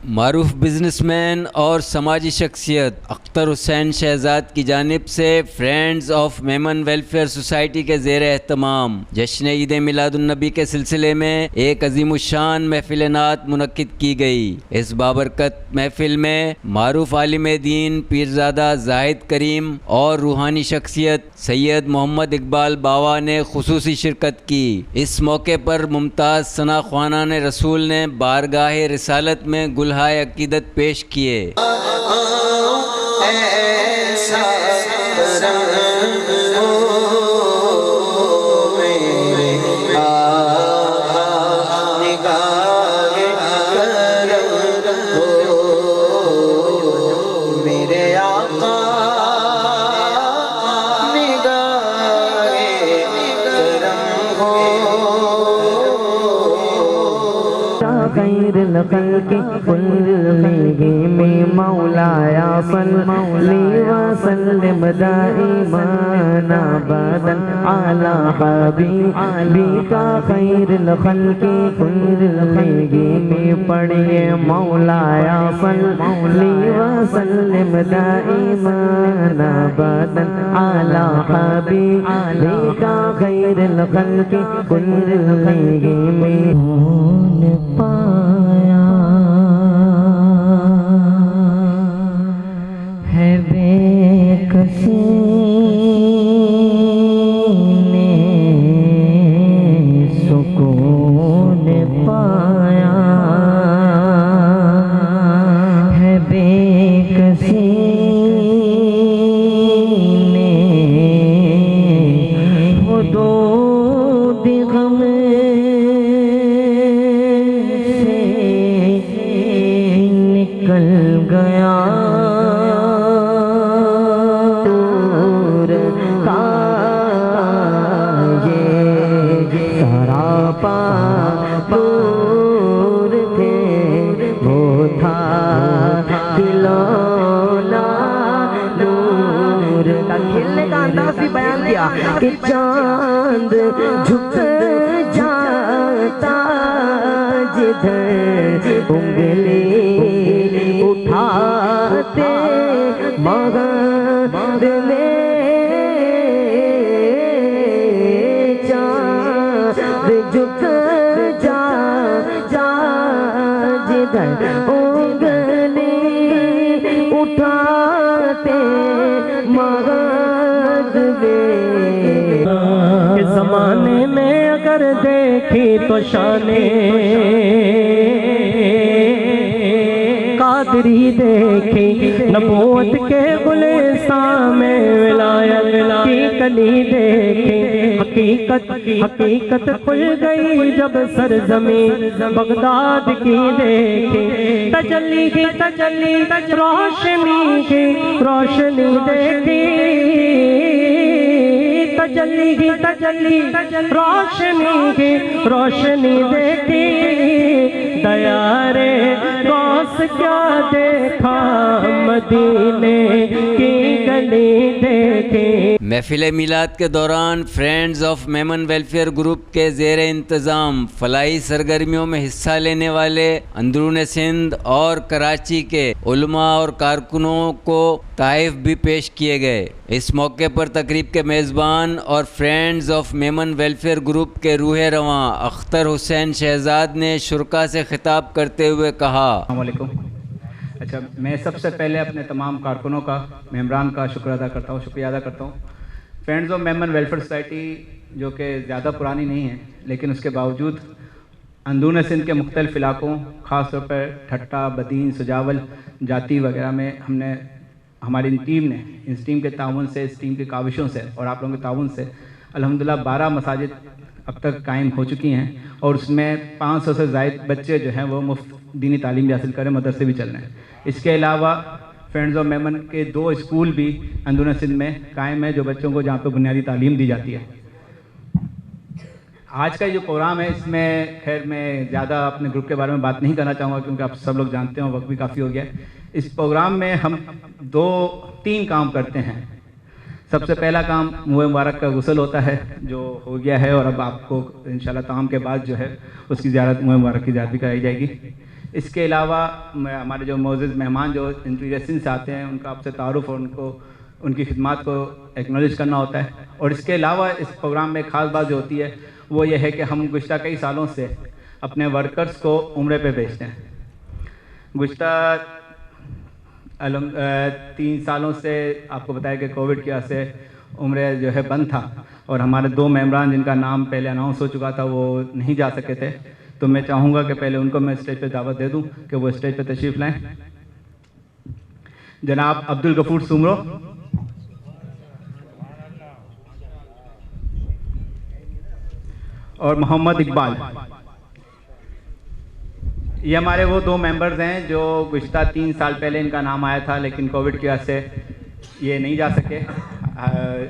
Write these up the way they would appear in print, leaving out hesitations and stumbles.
معروف business man اور سماجی شخصیت اختر حسین شہزاد کی جانب سے friends of Memon welfare society کے زیر اہتمام جشن عید میلاد النبی کے سلسلے میں ایک عظیم الشان محفل نعت منعقد کی گئی۔ اس بابرکت محفل میں معروف عالم دین پیرزادہ زاہد کریم اور روحانی شخصیت سید محمد اقبال باوا نے خصوصی شرکت کی۔ اس موقع پر ممتاز ثنا خوانان رسول نے بارگاہ رسالت میں گلہائے عقیدت پیش کیے۔ خیر الخلق كلهم مولاي صل وسلم دائما ابدا على حبيبك خیر الخلق كلهم پڑھیے مولاي صل وسلم دائما ابدا على حبيبك خیر الخلق كلهم پایا ہے بے کسی نے سکون پایا ہے بے کسی نے حدود غم نکل گیا دور کا یہ سراپا دور تھے وہ تھا کھلونا نور کا کھلنے کا انداز بھی بیان کیا کہ چاند جھک جاتا جدھر انگلی اٹھاتے مغرب میں چاند جھک جا جدھر انگلی اٹھاتے مغرب میں۔ اس زمانے میں اگر دیکھی تو شانے قادری دیکھی نبوت کے گلستان میں ولایت کی کلی دیکھی حقیقت کھل گئی جب سرزمین بغداد کی دیکھی تجلی روشنی دیکھی تجلی روشنی دیکھی دیارے غوث کیا دیکھا مدینے کی گلی دیکھی۔ محفل میلاد کے دوران friends of Memon welfare group کے زیر انتظام فلاحی سرگرمیوں میں حصہ لینے والے اندرون سندھ اور کراچی کے علماء اور کارکنوں کو تحائف بھی پیش کیے گئے۔ اس موقع پر تقریب کے میزبان اور friends of Memon welfare group کے روح رواں اختر حسین شہزاد نے شرکاء سے خطاب کرتے ہوئے کہا: السلام علیکم۔ اچھا، میں سب سے پہلے اپنے تمام کارکنوں کا، ممبران کا شکریہ ادا کرتا ہوں۔ Friends of Memon welfare society جو کہ زیادہ پرانی نہیں ہے، لیکن اس کے باوجود اندرون سندھ کے مختلف علاقوں، خاص طور پر ٹھٹا، بدین، سجاول، جاتی وغیرہ میں ہماری اس ٹیم کے تعاون سے، اس ٹیم کی کاوشوں سے اور آپ لوگوں کے تعاون سے الحمدللہ 12 مساجد اب تک قائم ہو چکی ہیں، اور اس میں 500 سے زائد بچے جو ہیں وہ مفت دینی تعلیم بھی حاصل کریں، مدرسے بھی چل رہے ہیں۔ اس کے علاوہ فرینڈز آف میمن کے 2 اسکول بھی اندرون سندھ میں قائم ہیں جو بچوں کو جہاں پہ بنیادی تعلیم دی جاتی ہے۔ آج کا جو پروگرام ہے اس میں خیر میں زیادہ اپنے گروپ کے بارے میں بات نہیں کرنا چاہوں گا کیونکہ آپ سب لوگ جانتے ہیں، وقت بھی کافی ہو گیا ہے۔ اس پروگرام میں ہم 2-3 کام کرتے ہیں۔ سب سے پہلا کام منہ مبارک کا غسل ہوتا ہے جو ہو گیا ہے، اور اب آپ کو انشاءاللہ تمام کے بعد جو ہے اس کی زیارت منہ مبارک کی زیارت بھی کرائی جائے گی۔ اس کے علاوہ ہمارے جو معزز مہمان جو انٹیریسن سے آتے ہیں ان کا آپ سے تعارف اور ان کی خدمات کو ایکنالج کرنا ہوتا ہے. اور اس کے علاوہ اس پروگرام میں ایک خاص بات جو ہوتی ہے وہ یہ ہے کہ ہم گزشتہ کئی سالوں سے اپنے ورکرز کو عمرے پہ بھیجتے ہیں. گزشتہ 3 سالوں سے آپ کو بتایا کہ کووڈ کی وجہ سے عمرے جو ہے بند تھا اور ہمارے 2 ممبران جن کا نام پہلے اناؤنس ہو چکا تھا وہ نہیں جا سکے تھے. تو میں چاہوں گا کہ پہلے ان کو میں اسٹیج پہ دعوت دے دوں کہ وہ اسٹیج پہ تشریف لائیں. جناب عبدالغفور سومرو، اور محمد اقبال. یہ ہمارے وہ 2 ممبرز ہیں جو گزشتہ 3 سال پہلے ان کا نام آیا تھا لیکن کووڈ کی وجہ سے یہ نہیں جا سکے.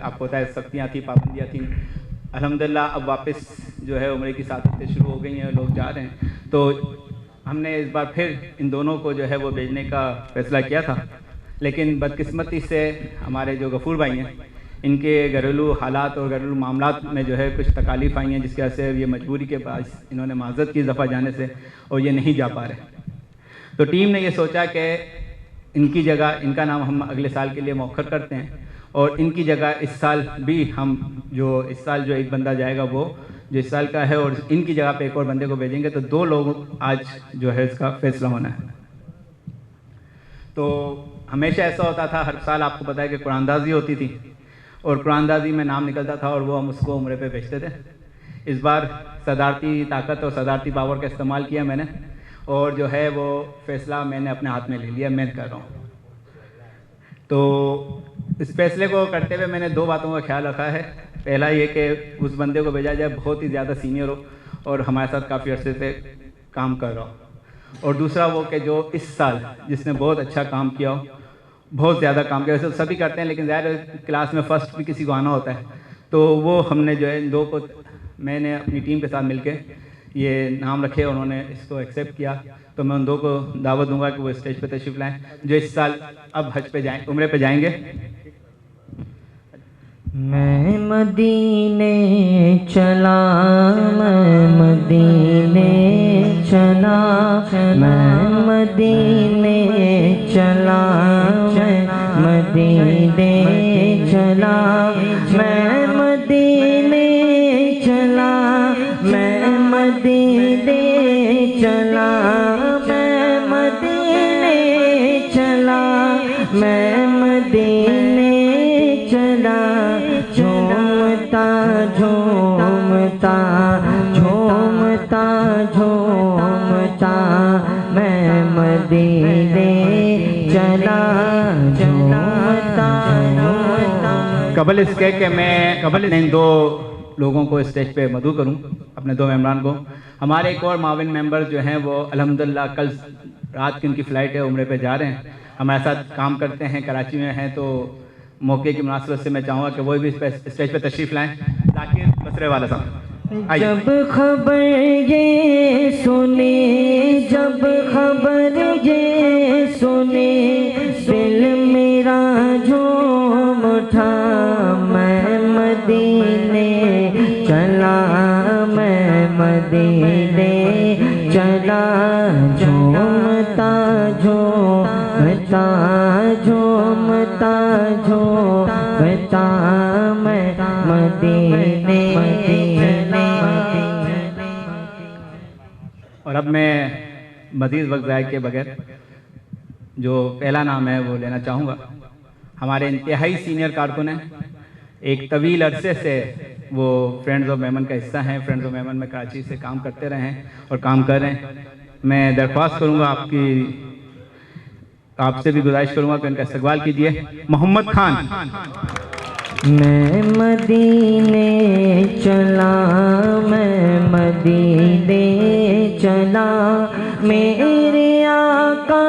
آپ کو پتہ ہے سختیاں تھیں، پابندیاں تھیں. الحمدللہ اب واپس جو ہے عمرے کی سعادتیں شروع ہو گئی ہیں، لوگ جا رہے ہیں. تو ہم نے اس بار پھر ان دونوں کو جو ہے وہ بھیجنے کا فیصلہ کیا تھا، لیکن بدقسمتی سے ہمارے جو غفور بھائی ہیں ان کے گھریلو حالات اور گھریلو معاملات میں جو ہے کچھ تکالیف آئی ہیں جس کی وجہ سے یہ مجبوری کے باعث انہوں نے معذرت کی اس دفعہ جانے سے اور یہ نہیں جا پا رہے. تو ٹیم نے یہ سوچا کہ ان کی جگہ ان کا نام ہم اگلے سال کے لیے مؤخر کرتے ہیں اور ان کی جگہ اس سال بھی ہم اس سال جو ایک بندہ جائے گا وہ جو اس سال کا ہے اور ان کی جگہ پہ ایک اور بندے کو بھیجیں گے. تو 2 لوگ آج جو ہے اس کا فیصلہ ہونا ہے. تو ہمیشہ ایسا ہوتا تھا، ہر سال آپ کو پتہ ہے کہ قرآن اندازی ہوتی تھی اور قرآن اندازی میں نام نکلتا تھا اور وہ ہم اس کو عمرے پہ بھیجتے تھے. اس بار صدارتی طاقت اور صدارتی پاور کا استعمال کیا میں نے اور جو ہے وہ فیصلہ میں نے اپنے ہاتھ میں لے لیا، میں کر رہا ہوں. تو اس فیصلے کو کرتے ہوئے میں نے 2 باتوں کا خیال رکھا ہے. پہلا یہ کہ اس بندے کو بھیجا جائے بہت ہی زیادہ سینئر ہو اور ہمارے ساتھ کافی عرصے سے کام کر رہا ہو. اور دوسرا وہ کہ جو اس سال جس نے بہت اچھا کام کیا ہو، بہت زیادہ کام کیا. ویسے سبھی کرتے ہیں لیکن ظاہر کلاس میں فرسٹ بھی کسی کو آنا ہوتا ہے. تو وہ ہم نے جو ہے ان 2 کو میں نے اپنی ٹیم کے ساتھ مل کے یہ نام رکھے اور انہوں نے اس کو ایکسیپٹ کیا. تو میں ان 2 کو دعوت دوں گا کہ وہ اسٹیج پہ تشریف لائیں جو اس سال اب حج پہ جائیں، عمرے پہ جائیں گے. میں مدینے چلا، میں مدینے چلا، میں مدینے چلا، میں مدینے چلا، میں مدینے چلا، میں مدینے چلا، میں مدینے چلا، میں مدینے چلا. جھومتا جھومتا جھومتا جھومتا میں مدینے چلا، جھومتا جھومتا. قبل اس کے کہ میں ان 2 لوگوں کو اسٹیج پہ مدعو کروں، اپنے 2 ممبران کو. ہمارے ایک اور معاون ممبر جو ہیں وہ الحمدللہ کل رات کی ان کی فلائٹ ہے، عمرے پہ جا رہے ہیں، ہمارے ساتھ کام کرتے ہیں، کراچی میں ہیں. تو موقع کی مناسبت سے میں چاہوں گا کہ وہ بھی اسٹیج پہ تشریف لائیں. ذاکر بصرے والا صاحب. جب خبر یہ سنی، جب خبر یہ سنی، دل میرا جھوم اٹھا. میں مدینے چلا، میں مدینے چلا، جھومتا جھومتا جھومتا جھومتا میں مدینے. اور اب میں مزید وقت ضائع کے بغیر جو پہلا نام ہے وہ لینا چاہوں گا. ہمارے انتہائی سینئر کارکن ہیں، ایک طویل عرصے سے وہ فرینڈز آف میمن کا حصہ ہیں. فرینڈز آف میمن میں کراچی سے کام کرتے رہے ہیں اور کام کر رہے ہیں. میں درخواست کروں گا آپ سے بھی گزارش کروں گا کہ ان کا استقبال کیجیے. محمد خان. میں مدینے چلا، میں مدینے چلا، میرے آقا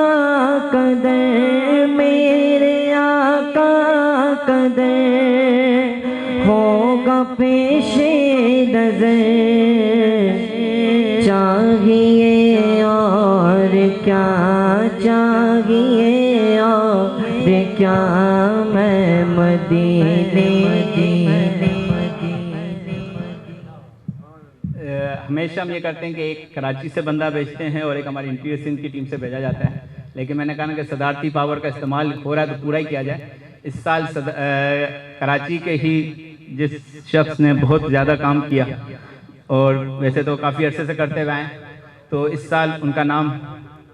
قدر، میرے آقا قدر ہوگا پیش نظر. چاہیے اور کیا چاہیے اور کیا، میں مدینے. ہمیشہ ہم یہ کرتے ہیں کہ ایک کراچی سے بندہ بھیجتے ہیں اور ایک ہماری انٹیریئر سندھ کی ٹیم سے بھیجا جاتا ہے، لیکن میں نے کہا کہ صدارتی پاور کا استعمال ہو رہا ہے تو پورا ہی کیا جائے۔ اس سال کراچی کے ہی جس شخص نے بہت زیادہ کام کیا اور ویسے تو کافی عرصے سے کرتے ہوئے ہیں، تو اس سال ان کا نام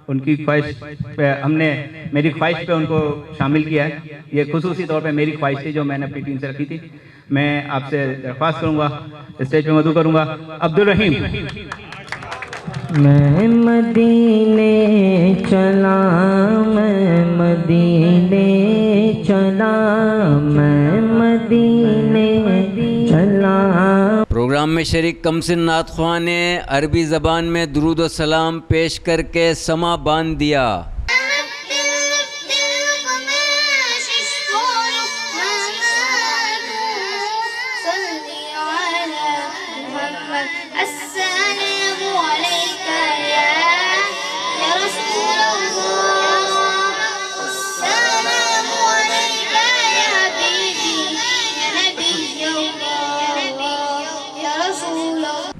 ان کی خواہش پہ ہم نے میری خواہش پہ ان کو شامل کیا ہے۔ یہ خصوصی طور پہ میری خواہش تھی جو میں نے اپنی ٹیم سے رکھی تھی۔ میں آپ سے درخواست کروں گا، اسٹیج پہ مدعو کروں گا، عبدالرحیم۔ میں مدینے چلا، میں مدینے چلا، میں مدینے چلا۔ پروگرام میں شریک کمسن نعت خواں نے عربی زبان میں درود و سلام پیش کر کے سما باندھ دیا۔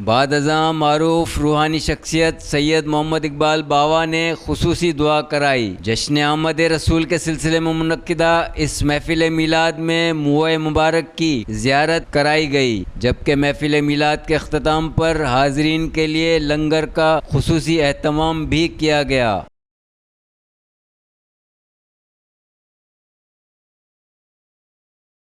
بعد ازاں معروف روحانی شخصیت سید محمد اقبال باوا نے خصوصی دعا کرائی۔ جشن آمد رسول کے سلسلے میں منعقدہ اس محفل میلاد میں موئے مبارک کی زیارت کرائی گئی، جبکہ محفل میلاد کے اختتام پر حاضرین کے لیے لنگر کا خصوصی اہتمام بھی کیا گیا۔